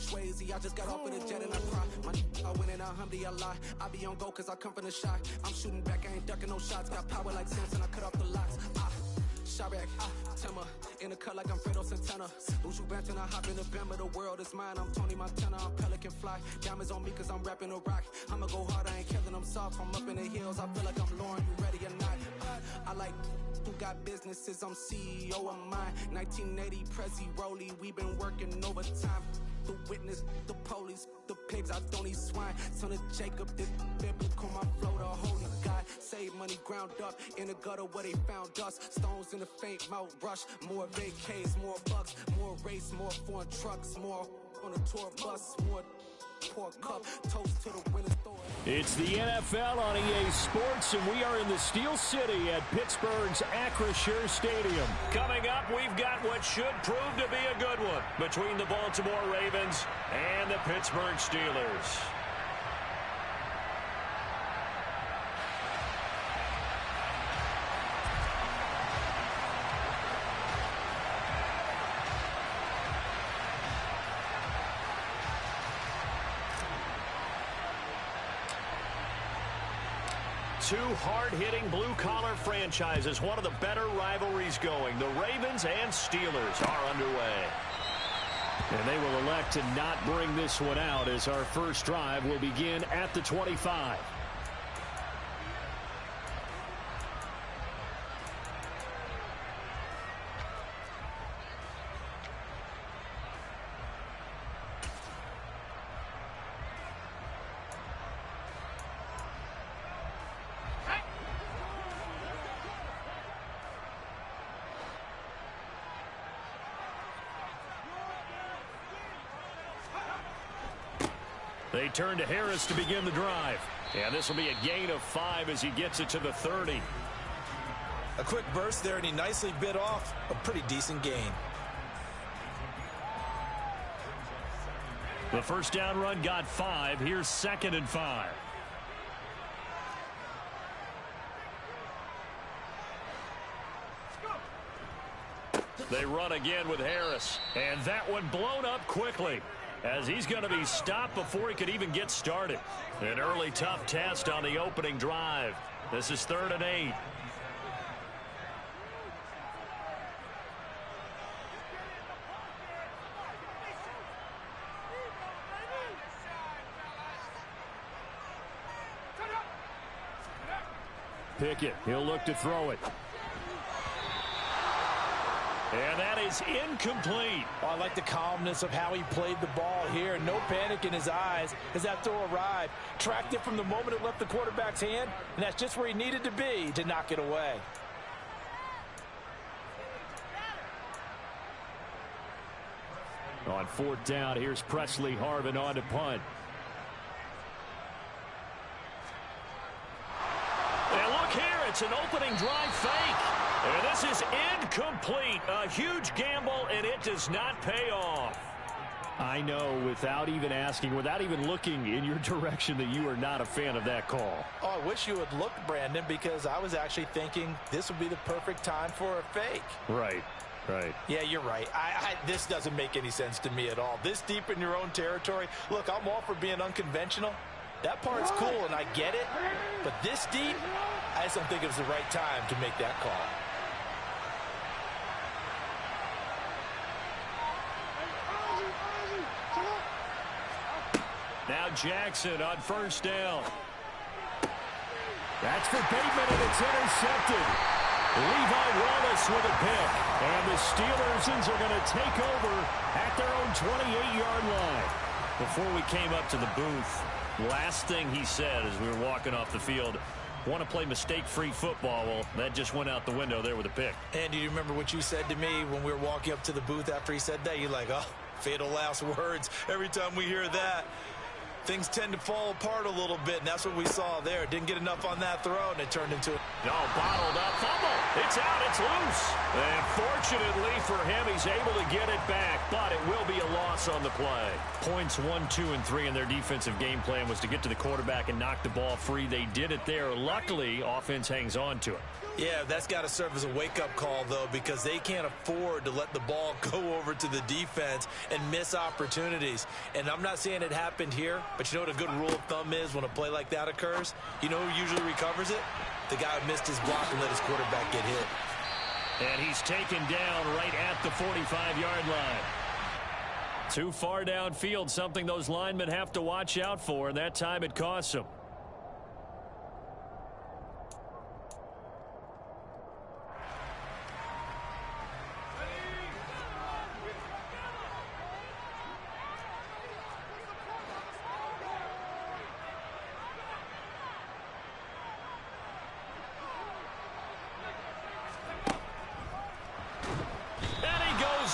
Swayze. I just got off with a jet and I cry. I win in a Humvee, I lie. I be on go cause I come from the shot. I'm shooting back, I ain't ducking no shots. Got power like Samson, I cut off the locks. Shabak, Timmer, in the cut like I'm Fredo Santana. Uju Banton, I hop in the Bama, the world is mine. I'm Tony Montana, I'm Pelican Fly. Diamonds on me cause I'm rapping a rock. I'ma go hard, I ain't killing them soft. I'm up in the hills, I feel like I'm Lauren, you ready or not? I like who got businesses, I'm CEO of mine. 1980 Prezi Rolly, we been working overtime. The witness, the police, the pigs, I don't eat swine. Son of Jacob, this biblical, my flow, the holy God. Save money ground up in the gutter where they found us. Stones in the faint mouth rush. More vacays, more bucks, more race, more foreign trucks, more on a tour bus, more pork cup, toast to the winner's thought. It's the NFL on EA Sports, and we are in the Steel City at Pittsburgh's Acrisure Stadium. Coming up, we've got what should prove to be a good one between the Baltimore Ravens and the Pittsburgh Steelers. Two hard-hitting blue-collar franchises, one of the better rivalries going. The Ravens and Steelers are underway. And they will elect to not bring this one out as our first drive will begin at the 25. They turn to Harris to begin the drive. And this will be a gain of 5 as he gets it to the 30. A quick burst there, and he nicely bit off a pretty decent gain. The first down run got 5. Here's 2nd and 5. They run again with Harris. And that one blown up quickly, as he's going to be stopped before he could even get started. An early tough test on the opening drive. This is 3rd and 8. Pickett, he'll look to throw it. And that is incomplete. Oh, I like the calmness of how he played the ball here. No panic in his eyes as that throw arrived. Tracked it from the moment it left the quarterback's hand, and that's just where he needed to be to knock it away. On 4th down, here's Presley Harvin on to punt. And look here, it's an opening drive fake. And this is incomplete. A huge gamble, and it does not pay off. I know, without even asking, without even looking in your direction, that you are not a fan of that call. Oh, I wish you had looked, Brandon, because I was actually thinking this would be the perfect time for a fake. Right. Yeah, you're right. This doesn't make any sense to me at all. This deep in your own territory. Look, I'm all for being unconventional. That part's cool, and I get it. But this deep, I just don't think it was the right time to make that call. Now Jackson on 1st down. That's for Bateman, and it's intercepted. Levi Wallace with a pick. And the Steelers are going to take over at their own 28-yard line. Before we came up to the booth, last thing he said as we were walking off the field, want to play mistake-free football. Well, that just went out the window there with a pick. And do you remember what you said to me when we were walking up to the booth after he said that? You're like, oh, fatal last words every time we hear that. things tend to fall apart a little bit, and that's what we saw there. Didn't get enough on that throw, and it turned into No, bottled up. Fumble. It's out. It's loose. And fortunately for him, he's able to get it back, but it will be a loss on the play. Points 1, 2, and 3 in their defensive game plan was to get to the quarterback and knock the ball free. They did it there. Luckily, offense hangs on to it. Yeah, that's got to serve as a wake-up call, though, because they can't afford to let the ball go over to the defense and miss opportunities. And I'm not saying it happened here, but you know what a good rule of thumb is when a play like that occurs? You know who usually recovers it? The guy who missed his block and let his quarterback get hit. And he's taken down right at the 45-yard line. Too far downfield, something those linemen have to watch out for, and that time it costs them.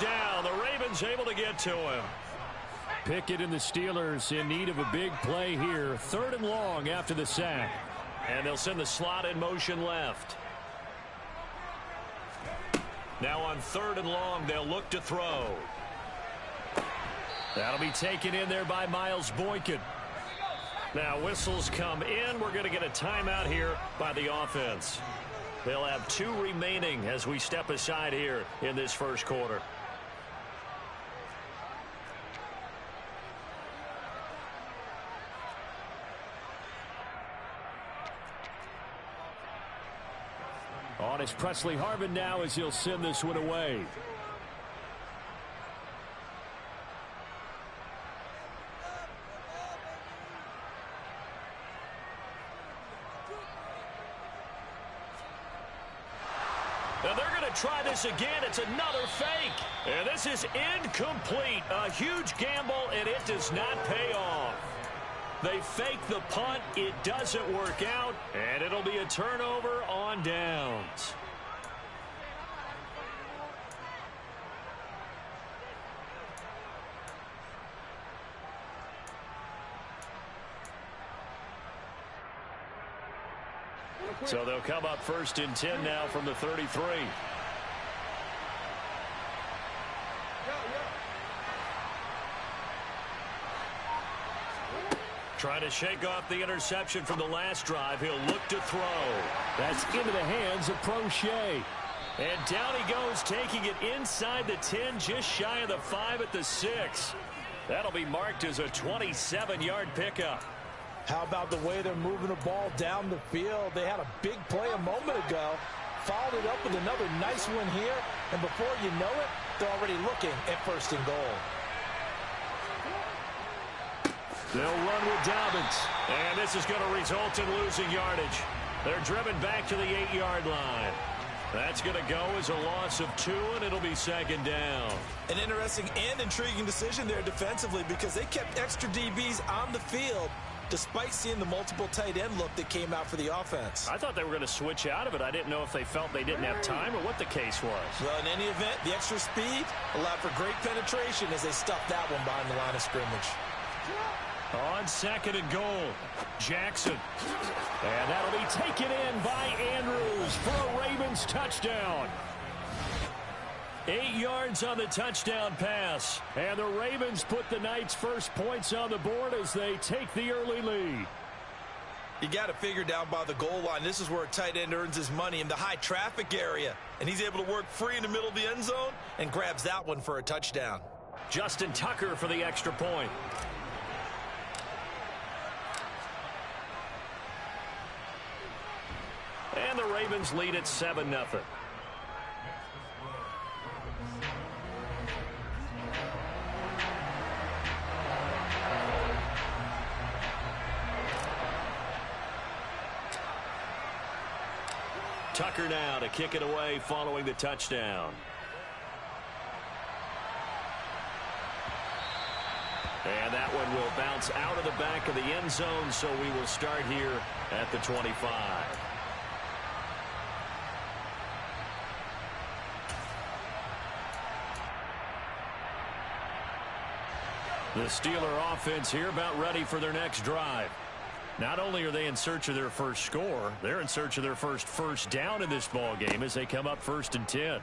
Down. The Ravens able to get to him. Pickett and the Steelers in need of a big play here. 3rd and long after the sack. And they'll send the slot in motion left. Now on 3rd and long, they'll look to throw. That'll be taken in there by Miles Boykin. Now whistles come in. We're going to get a timeout here by the offense. They'll have 2 remaining as we step aside here in this first quarter. On is Presley Harvin now as he'll send this one away. And they're going to try this again. It's another fake. And this is incomplete. A huge gamble, and it does not pay off. They fake the punt. It doesn't work out, and it'll be a turnover on downs. So they'll come up 1st and 10 now from the 33. Trying to shake off the interception from the last drive. He'll look to throw. That's into the hands of Prochet. And down he goes, taking it inside the 10, just shy of the 5 at the 6. That'll be marked as a 27-yard pickup. How about the way they're moving the ball down the field? They had a big play a moment ago. Followed it up with another nice one here. And before you know it, they're already looking at 1st and goal. They'll run with Dobbins. And this is going to result in losing yardage. They're driven back to the 8-yard line. That's going to go as a loss of 2, and it'll be 2nd down. An interesting and intriguing decision there defensively because they kept extra DBs on the field despite seeing the multiple tight end look that came out for the offense. I thought they were going to switch out of it. I didn't know if they felt they didn't have time or what the case was. Well, in any event, the extra speed allowed for great penetration as they stuffed that one behind the line of scrimmage. On 2nd and goal, Jackson. And that'll be taken in by Andrews for a Ravens touchdown. 8 yards on the touchdown pass. And the Ravens put the Knights' first points on the board as they take the early lead. You got to figure down by the goal line. This is where a tight end earns his money in the high traffic area. And he's able to work free in the middle of the end zone and grabs that one for a touchdown. Justin Tucker for the extra point. And the Ravens lead at 7-0. Tucker now to kick it away following the touchdown. And that one will bounce out of the back of the end zone, so we will start here at the 25. The Steeler offense here about ready for their next drive. Not only are they in search of their first score, they're in search of their first down in this ball game as they come up 1st and 10.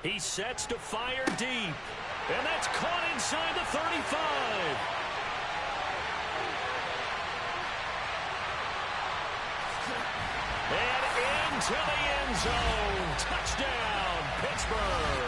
He sets to fire deep, and that's caught inside the 35. And into the end zone. Touchdown, Pittsburgh.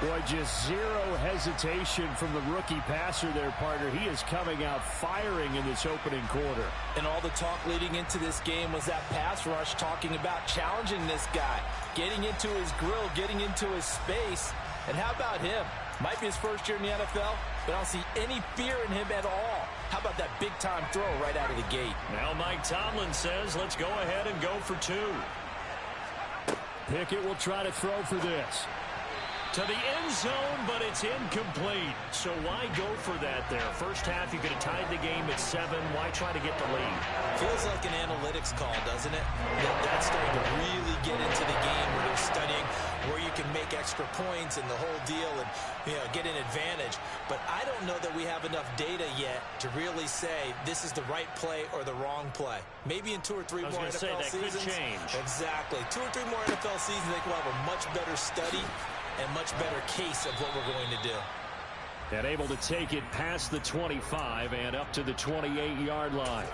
Boy, just zero hesitation from the rookie passer there, partner. He is coming out firing in this opening quarter. And all the talk leading into this game was that pass rush, talking about challenging this guy, getting into his grill, getting into his space. And how about him? Might be his first year in the NFL, but I don't see any fear in him at all. How about that big-time throw right out of the gate? Now Mike Tomlin says, let's go ahead and go for 2. Pickett will try to throw for this. To the end zone, but it's incomplete. So why go for that there? First half, you could have tied the game at 7. Why try to get the lead? Feels like an analytics call, doesn't it? That's starting to really get into the game where they're studying where you can make extra points and the whole deal and get an advantage. But I don't know that we have enough data yet to really say this is the right play or the wrong play. Maybe in 2 or 3 more NFL seasons. Could change. Exactly. 2 or 3 more NFL seasons, they will have a much better study and much better case of what we're going to do. And able to take it past the 25 and up to the 28-yard line.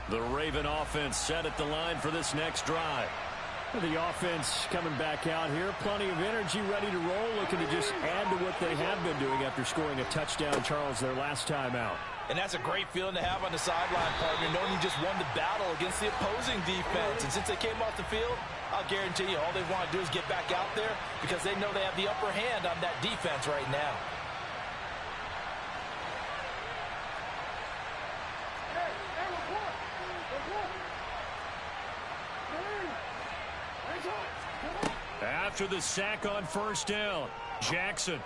The Raven offense set at the line for this next drive. The offense coming back out here. Plenty of energy, ready to roll, looking to just add to what they have been doing after scoring a touchdown, Charles, their last time out. And that's a great feeling to have on the sideline, partner, knowing you just won the battle against the opposing defense. And since they came off the field, I'll guarantee you all they want to do is get back out there because they know they have the upper hand on that defense right now. After the sack on first down, Jackson.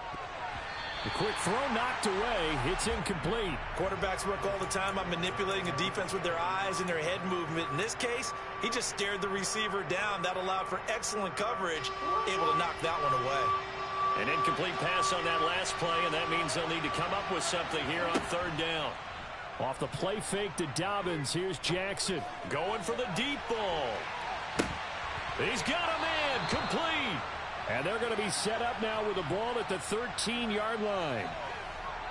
The quick throw knocked away. It's incomplete. Quarterbacks work all the time on manipulating a defense with their eyes and their head movement. In this case, he just stared the receiver down. That allowed for excellent coverage, able to knock that one away. An incomplete pass on that last play, and that means they'll need to come up with something here on 3rd down. Off the play fake to Dobbins, here's Jackson. Going for the deep ball. He's got a man, complete. And they're going to be set up now with the ball at the 13-yard line.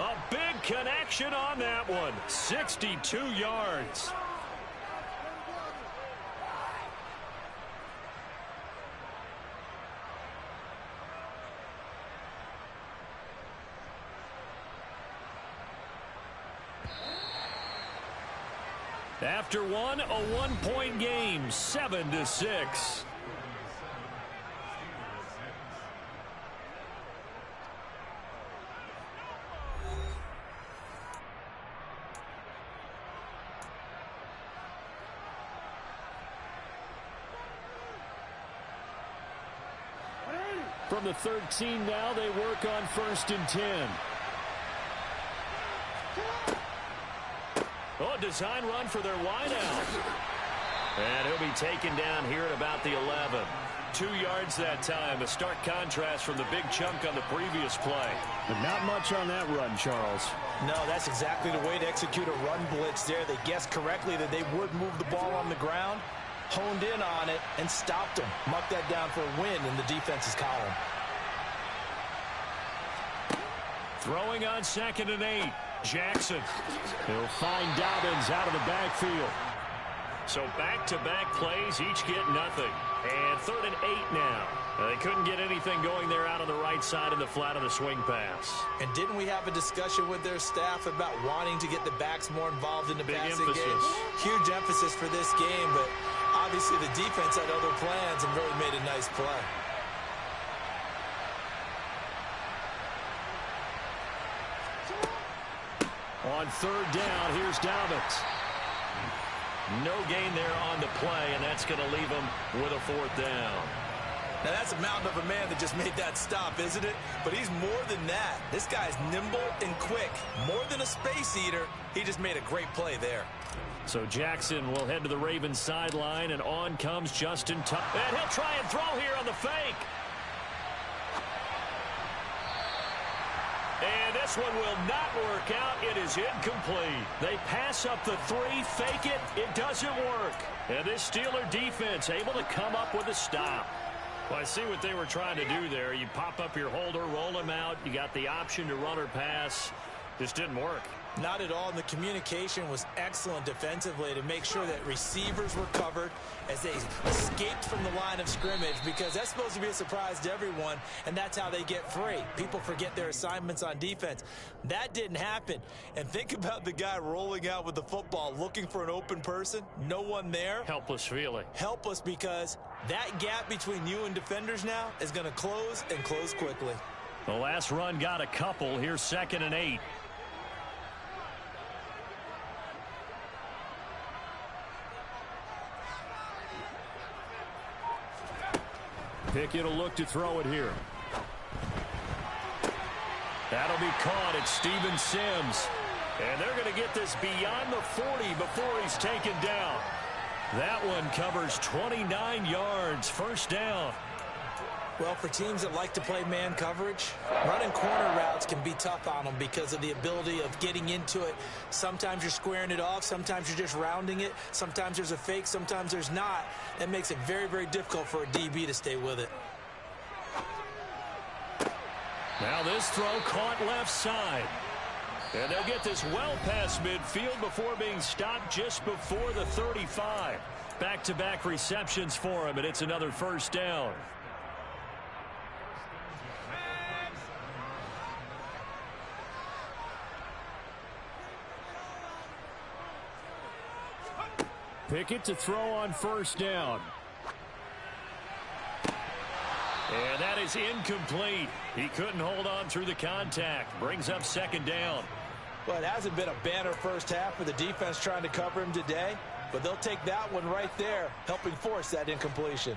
A big connection on that one. 62 yards. After one, a 1-point game, 7-6. From the 13 now, they work on 1st and 10. Oh, design run for their wideout. And he'll be taken down here at about the 11. 2 yards that time. A stark contrast from the big chunk on the previous play. But not much on that run, Charles. No, that's exactly the way to execute a run blitz there. They guessed correctly that they would move the ball on the ground, honed in on it, and stopped them. Mucked that down for a win in the defense's column. Throwing on 2nd and 8. Jackson. He'll find Dobbins out of the backfield. So back-to-back plays, each get nothing. And 3rd and 8 now. They couldn't get anything going there out on the right side in the flat of the swing pass. And didn't we have a discussion with their staff about wanting to get the backs more involved in the passing game? Huge emphasis for this game, but obviously the defense had other plans and really made a nice play. On 3rd down, here's Dobbins. No gain there on the play, and that's going to leave him with a 4th down. Now, that's a mountain of a man that just made that stop, isn't it? But he's more than that. This guy's nimble and quick. More than a space eater, he just made a great play there. So Jackson will head to the Ravens sideline, and on comes Justin Tucker. And he'll try and throw here on the fake. And this one will not work out. It is incomplete. They pass up the 3, fake it. It doesn't work. And this Steeler defense able to come up with a stop. Well, I see what they were trying to do there. You pop up your holder, roll him out. You got the option to run or pass. Just didn't work. Not at all. And the communication was excellent defensively to make sure that receivers were covered as they escaped from the line of scrimmage, because that's supposed to be a surprise to everyone, and that's how they get free. People forget their assignments on defense. That didn't happen. And think about the guy rolling out with the football, looking for an open person. No one there. Helpless feeling. Helpless, because that gap between you and defenders now is going to close, and close quickly. The last run got a couple. Here's 2nd and 8. Pickett will look to throw it here. That'll be caught at Steven Sims. And they're going to get this beyond the 40 before he's taken down. That one covers 29 yards. 1st down. Well, for teams that like to play man coverage, running corner routes can be tough on them because of the ability of getting into it. Sometimes you're squaring it off. Sometimes you're just rounding it. Sometimes there's a fake. Sometimes there's not. That makes it very, very difficult for a DB to stay with it. Now this throw caught left side. And they'll get this well past midfield before being stopped just before the 35. Back-to-back receptions for him, and it's another 1st down. Pickett to throw on 1st down. And that is incomplete. He couldn't hold on through the contact. Brings up 2nd down. Well, it hasn't been a banner first half for the defense trying to cover him today, but they'll take that one right there, helping force that incompletion.